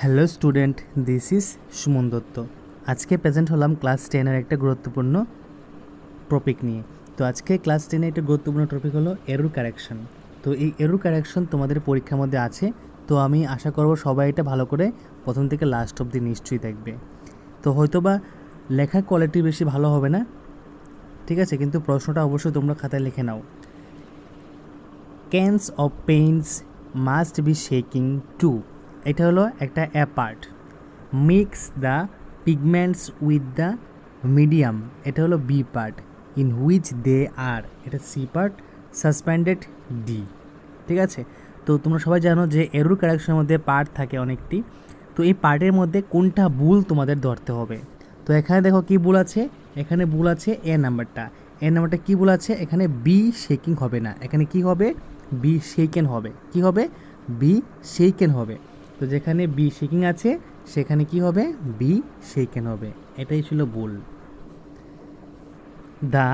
Hello student, this is Suman Dutta. আজকে present হলাম class 10-এর একটা গুরুত্বপূর্ণ টপিক নিয়ে। তো আজকে ক্লাস 10-এর একটা গুরুত্বপূর্ণ টপিক হলো এরর কারেকশন। তো এই এরর কারেকশন তোমাদের পরীক্ষার মধ্যে আছে, তো আমি আশা করব সবাই এটা ভালো করে প্রথম থেকে লাস্ট অবধি নিশ্চয়ই দেখবে। তো হয়তোবা লেখার কোয়ালিটি বেশি ভালো হবে না, ঠিক আছে, কিন্তু প্রশ্নটা অবশ্যই তোমরা খাতায় লিখে নাও। Cans of paints must be shaking to, এটা হলো একটা A part. Mix the pigments with the medium, এটা হলো B part. In which they are, এটা সি পার্ট। সাসপেন্ডেড ডি, ঠিক আছে। তো তোমরা সবাই জানো যে এরর কারেকশনের মধ্যে পার্ট থাকে অনেকটি। তো এই পার্টের মধ্যে কোনটা ভুল তোমাদের ধরতে হবে। তো এখানে দেখো কি ভুল আছে, এখানে ভুল আছে এ নাম্বারটা। এ নাম্বারটা কী ভুল আছে, এখানে বি শেকিং হবে না, এখানে কি হবে, বি শেকেন হবে। কি হবে, বি শেকেন হবে। তো যেখানে বি শেকিং আছে সেখানে কি হবে, বি শেকেন হবে। এটাই ছিল ভুল। The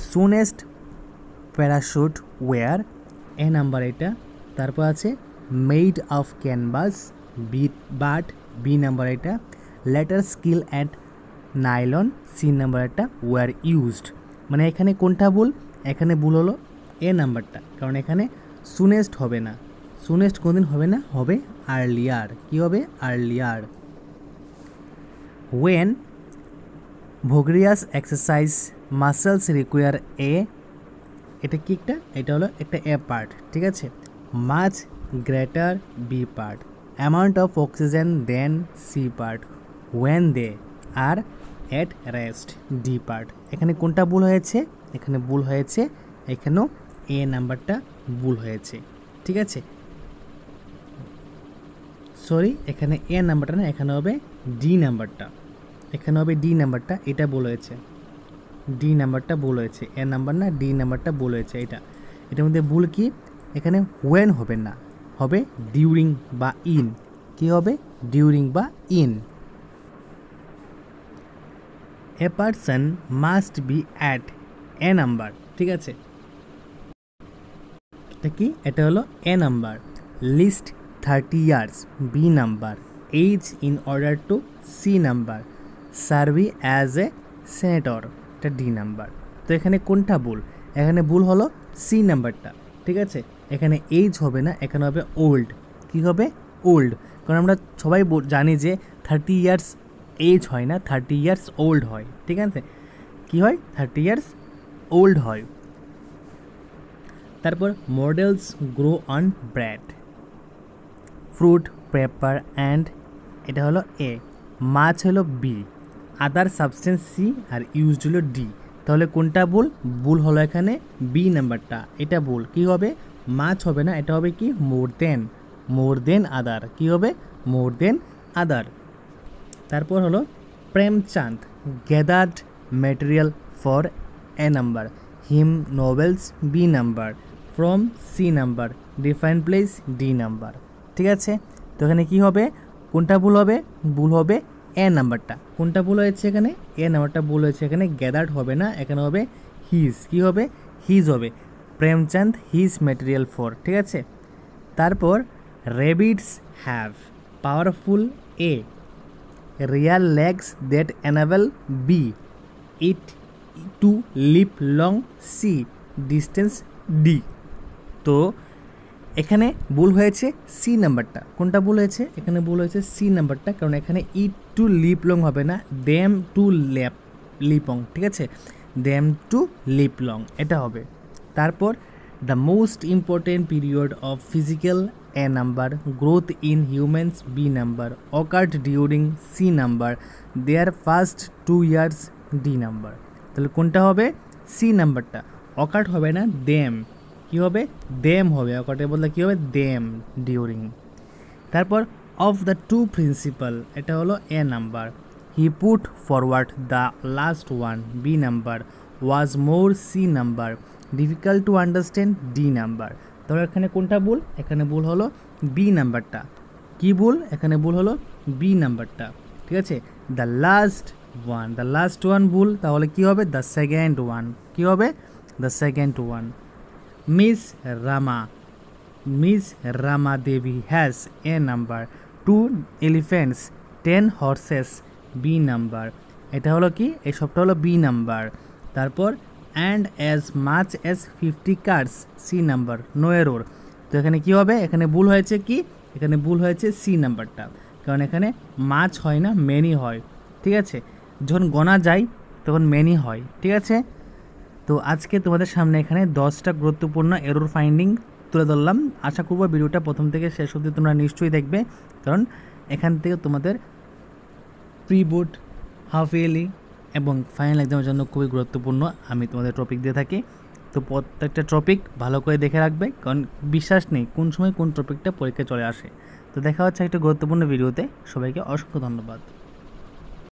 soonest parachute were, A number এটা। তারপর আছে made of canvas, B but, B number এটা। Later still at nylon, C number এটা। ওয়্যার ইউজড, মানে এখানে কোনটা ভুল, এখানে ভুল হলো এ নাম্বারটা, কারণ এখানে সুনেস্ট হবে না। সুনেস্ট কোনদিন হবে না, হবে আর্লিয়ার। কি হবে, earlier. When vigorous exercise muscles require a, এটা কি একটা, এটা হলো একটা এ পার্ট, ঠিক আছে। Much greater B part, amount of oxygen then C part. When they are at rest, D part. এখানে কোনটা ভুল হয়েছে, এখানে ভুল হয়েছে, এখানেও এ নাম্বারটা ভুল হয়েছে, ঠিক আছে। সরি, এখানে এ নাম্বারটা না, এখানে হবে ডি নাম্বারটা, এখানে হবে ডি নাম্বারটা, এটা ভুল হয়েছে, ডি নাম্বারটা ভুল হয়েছে। এ নাম্বার না, ডি নাম্বারটা ভুল হয়েছে। এটার মধ্যে ভুল কি, এখানে ওয়েন হবে না, হবে ডিউরিং বা ইন। কি হবে, ডিউরিং বা in. A person must be at a number, ঠিক আছে। এটা কি, এটা হলো A number. Least 30 years, B number. Age in order to, C number. Serve as a senator, D ডি নাম্বার। তো এখানে কোনটা ভুল, এখানে ভুল হলো সি নাম্বারটা, ঠিক আছে। এখানে এইজ হবে না, এখানে হবে ওল্ড। কি হবে, ওল্ড, কারণ আমরা সবাই জানি যে 30 ইয়ার্স এজ হয় না, 30 ইয়ার্স ওল্ড হয়, ঠিক আছে। কি হয়, 30 ইয়ার্স ওল্ড হয়। তারপর moulds grow on bread, fruit, paper and, এটা হলো এ। মাছ হলো বি, আদার সাবস্টেন্স সি, আর ইউজড হলো ডি। তাহলে কোনটা ভুল, ভুল হলো এখানে বি নাম্বারটা, এটা ভুল। কি হবে, মাছ হবে না, এটা হবে কি, মোর দেন আদার। কি হবে, মোর দেন আদার। তারপর হলো Premchand gathered material for A number, him novels, B number. From, C number. Define place, D number, ঠিক আছে। তো এখানে কী হবে, কোনটা ভুল হবে, ভুল হবে এ নাম্বারটা। কোনটা ভুল হয়েছে এখানে, এ নাম্বারটা ভুল হয়েছে। এখানে গ্যাদার্ড হবে না, এখানে হবে হিজ। কি হবে, হিজ হবে। প্রেমচাঁদ হিজ ম্যাটেরিয়াল ফর, ঠিক আছে। তারপর rabbits have powerful a, real legs that enable B, it to leap long C, distance D। তো এখানে ভুল হয়েছে সি নাম্বারটা। কোনটা ভুল হয়েছে, এখানে ভুল হয়েছে সি নাম্বারটা, কারণ এখানে ইট টু লিপ লং হবে না, দেম টু লিপং, ঠিক আছে। দেম টু লিপ লং, এটা হবে। তারপর the most important period of physical, A number. Growth in humans, B number. Occurred during, C number. Their first 2 years, D number. তাহলে কোনটা হবে, সি নাম্বারটা। অকার্ড হবে না, দেম। কি হবে, দেম হবে। অকার্ডের বলতে কী হবে, দেম, ডিউরিং। তারপর অফ দ্য টু প্রিন্সিপাল, এটা হলো A number. He put forward the last one, B number. Was more, C number. Difficult to understand, D number. তাহলে এখানে কোনটা ভুল, এখানে ভুল হলো বি নাম্বারটা। কি ভুল, এখানে ভুল হলো বি নাম্বারটা, ঠিক আছে। দ্য লাস্ট ওয়ান ভুল, তাহলে কি হবে, দ্য সেকেন্ড ওয়ান। কি হবে, the second one. Miss Rama Devi has A number. 2 elephants 10 horses B number. এটা হলো কি, এই সবটা হলো বি নাম্বার। তারপর and as much as 50 cars C number, no error. তো এখানে কি হবে, এখানে ভুল হয়েছে কি, এখানে ভুল হয়েছে সি নাম্বারটা, কারণ এখানে মাছ হয় না, মেনি হয়। ঠিক আছে, যখন গোনা যায় তখন মেনি হয়। ঠিক আছে, তো আজকে তোমাদের সামনে এখানে 10টা গুরুত্বপূর্ণ এরর ফাইন্ডিং তুলে ধরলাম। আশা করব ভিডিওটা প্রথম থেকে শেষ অবধি তোমরা নিশ্চয়ই দেখবে, কারণ এখান থেকে তোমাদের প্রি বোর্ড, হাফ ইয়ারলি এবং ফাইনাল এক্সামের জন্য খুবই গুরুত্বপূর্ণ আমি তোমাদের টপিক দিয়ে থাকি। তো প্রত্যেকটা টপিক ভালো করে দেখে রাখবে, কারণ বিশ্বাস নেই কোন সময় কোন টপিকটা পরীক্ষায় চলে আসে। তো দেখা হচ্ছে একটা গুরুত্বপূর্ণ ভিডিওতে। সবাইকে অসংখ্য ধন্যবাদ।